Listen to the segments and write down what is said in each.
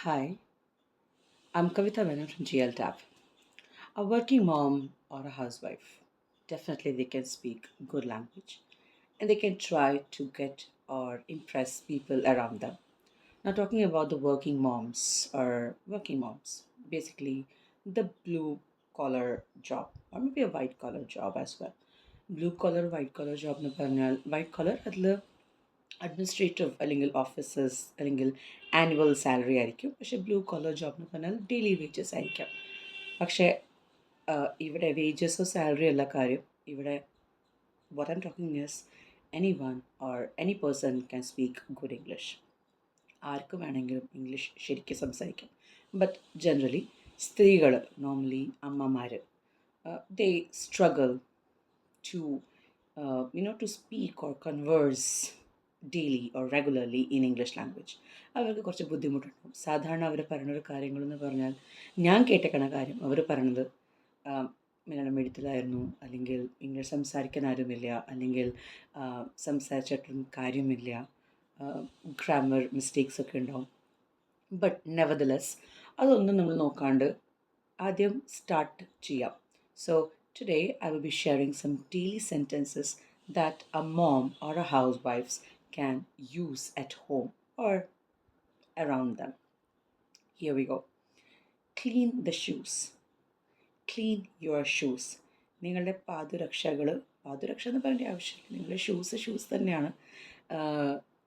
Hi, I'm Kavita Menon from GL Tab. A working mom or a housewife, definitely they can speak good language and they can try to get or impress people around them. Now, talking about the working moms or working moms, basically the blue collar job or maybe a white collar job as well. Blue collar, white collar job എന്ന് പറഞ്ഞാൽ white collar അതിൽ administrative അല്ലെങ്കിൽ officers അല്ലെങ്കിൽ annual salary ആയിരിക്കും. പക്ഷേ blue collar job എന്ന് പറഞ്ഞാൽ daily wages ആയിരിക്കാം. പക്ഷേ ഇവിടെ വേജസോ സാലറി അല്ല കാര്യം. ഇവിടെ what I'm talking is anyone or any person can speak good English. ആർക്ക് വേണമെങ്കിലും ഇംഗ്ലീഷ് ശരിക്കും സംസാരിക്കാം. ബട്ട് ജനറലി സ്ത്രീകൾ നോർമലി അമ്മമാർ ദേ struggle to to speak or converse daily or regularly in English language. അവർക്ക് കുറച്ച് ബുദ്ധിമുട്ടുണ്ടാവും. സാധാരണ അവർ പറയുന്നൊരു കാര്യങ്ങളെന്ന് പറഞ്ഞാൽ ഞാൻ കേട്ടേക്കണ കാര്യം അവർ പറയണത് മലയാളം എഴുത്തിലായിരുന്നു, അല്ലെങ്കിൽ ഇംഗ്ലീഷ് സംസാരിക്കാൻ ആരുമില്ല, അല്ലെങ്കിൽ സംസാരിച്ചിട്ടും കാര്യമില്ല, ഗ്രാമർ മിസ്റ്റേക്സ് ഒക്കെ ഉണ്ടാവും. ബട്ട് നെവർദലെസ് അതൊന്നും നമ്മൾ നോക്കാണ്ട് ആദ്യം സ്റ്റാർട്ട് ചെയ്യാം. So today I will be sharing some daily sentences that a mom or a housewife can use at home or around them. Here we go. Clean the shoes. Clean your shoes. നിങ്ങളുടെ പാദരക്ഷ എന്ന് പറയേണ്ട ആവശ്യമില്ല. നിങ്ങളുടെ shoes തന്നെയാണ്.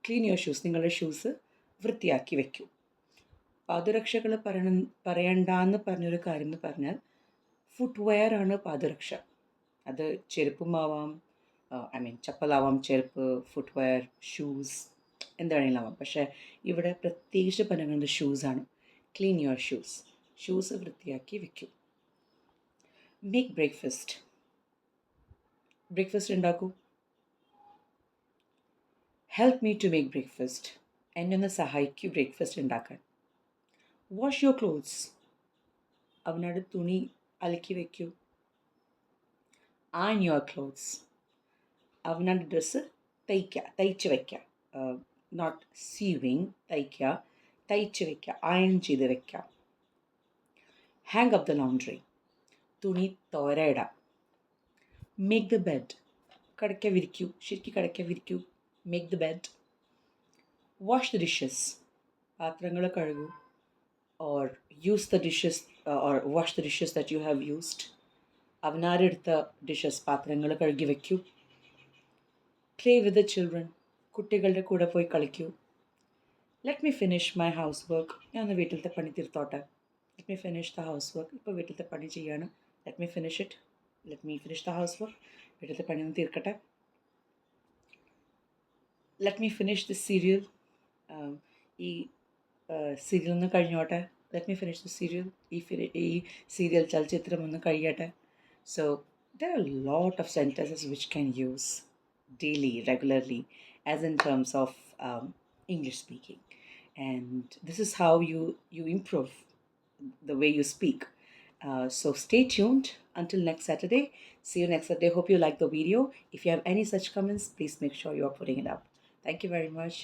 Clean your shoes. നിങ്ങളുടെ shoes വൃത്തിയാക്കി വെക്കൂ. പാദരക്ഷകൾ പറയണ്ടെന്ന് പറഞ്ഞൊരു കാര്യം എന്ന് പറഞ്ഞാൽ ഫുട്വെയർ ആണ് പാദരക്ഷ. അത് ചെരുപ്പുമാവാം, ചപ്പലാവാം, ചെരുപ്പ്, ഫുട്വെയർ, ഷൂസ്, എന്ത് വേണമെങ്കിലും ആവാം. പക്ഷേ ഇവിടെ പ്രത്യേകിച്ച് പറയുന്നത് ഷൂസാണ്. Clean your shoes. ഷൂസ് വൃത്തിയാക്കി വെക്കൂ. Make breakfast. ബ്രേക്ക്ഫാസ്റ്റ് ഉണ്ടാക്കൂ. Help me to make breakfast. എന്നെ ഒന്ന് സഹായിക്കൂ ബ്രേക്ക്ഫാസ്റ്റ് ഉണ്ടാക്കാൻ. Wash your clothes. അവനോട് തുണി അലക്കി വയ്ക്കൂ. Iron your clothes. അവനോട് ഡ്രസ്സ് തയ്ച്ച് വയ്ക്കുക. നോട്ട് സീവിങ്, തയ്ച്ച് വയ്ക്കുക, അയൺ ചെയ്ത് വയ്ക്കാം. Hang up the laundry. തുണി തോരയിടാം. Make the bed. കിടക്ക വിരിക്കൂ. ശരിക്കും കിടക്ക വിരിക്കൂ. Make the bed. Wash the dishes. പാത്രങ്ങൾ കഴുകൂ. or use the dishes or wash the dishes that you have used. അവനാരെടുത്ത ഡിഷസ് പാത്രങ്ങൾ കഴുകി വയ്ക്കൂ. Play with the children. കുട്ടികളുടെ കൂടെ പോയി കളിക്കൂ. Let me finish my housework. ഞാൻ ഒന്ന് വീട്ടിലത്തെ പണി തീർത്തോട്ടെ. Let me finish the housework. ഇപ്പോൾ വീട്ടിലത്തെ പണി ചെയ്യാണ്. Let me finish the housework. വീട്ടിലത്തെ പണി ഒന്ന് തീർക്കട്ടെ. Let me finish the serial. ഈ സീരിയൽ ഒന്ന് കഴിഞ്ഞോട്ടെ. Let me finish the serial. ഈ സീരിയൽ ചലച്ചിത്രം ഒന്ന് കഴിയട്ടെ. So there are a lot of sentences which can use daily, regularly, as in terms of English speaking. And this is how you improve the way you speak. So stay tuned until next Saturday. See you next Saturday. Hope you like the video. If you have any such comments, please make sure you are putting it up. Thank you very much.